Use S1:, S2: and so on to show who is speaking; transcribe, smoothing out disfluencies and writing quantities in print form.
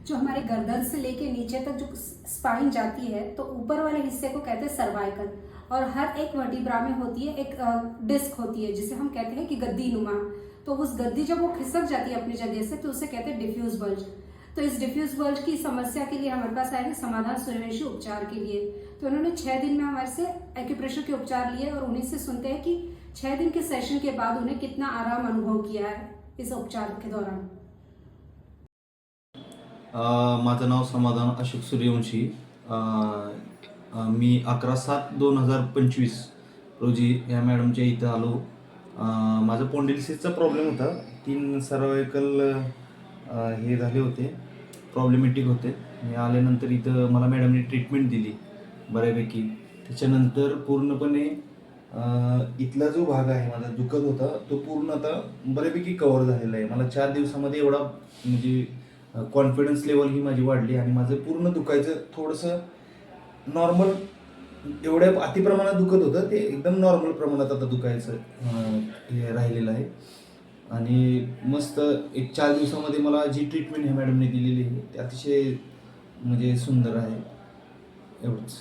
S1: जो हमारे गर्दन से लेके नीचे तक जो स्पाइन जाती है, तो ऊपर वाले हिस्से को कहते हैं सर्वाइकल, और हर एक वर्टिब्रा में होती है एक डिस्क होती है जिसे हम कहते हैं कि गद्दी नुमा। तो उस गद्दी जब वो खिसक जाती है अपनी जगह से तो उसे कहते हैं डिफ्यूज बल्ज। तो इस डिफ्यूज बल्ज की समस्या के लिए हमारे पास आए हैं समाधान सूर्यवंशी उपचार के लिए। तो उन्होंने 6 दिन में हमारे से एक्यूप्रेशर के उपचार लिए और उन्हीं से सुनते हैं कि 6 दिन के सेशन के बाद उन्हें कितना आराम अनुभव किया है इस उपचार के दौरान।
S2: माझं नाव समाधान अशोक सूर्यवंशी. मी 11/7/2025 रोजी या मॅडमच्या इथं आलो. माझा स्पॉन्डिलोसिसचा प्रॉब्लेम होता. 3 सर्वायकल हे झाले होते, प्रॉब्लेमॅटिक होते. मी आल्यानंतर इथं मला मॅडमने ट्रीटमेंट दिली बऱ्यापैकी. त्याच्यानंतर पूर्णपणे इथला जो भाग आहे माझा दुखत होता तो पूर्ण आता बऱ्यापैकी कव्हर झालेला आहे. मला 4 दिवसामध्ये एवढा म्हणजे कॉन्फिडन्स लेवल ही माझी वाढली आणि माझं पूर्ण दुखायचं थोडंसं नॉर्मल, एवढ्या अतिप्रमाणात दुखत होतं ते एकदम नॉर्मल प्रमाणात आता दुखायचं हे राहिलेलं आहे. आणि मस्त एक 4 दिवसामध्ये मला जी ट्रीटमेंट ह्या मॅडमने दिलेली आहे ते अतिशय म्हणजे सुंदर आहे. एवढंच.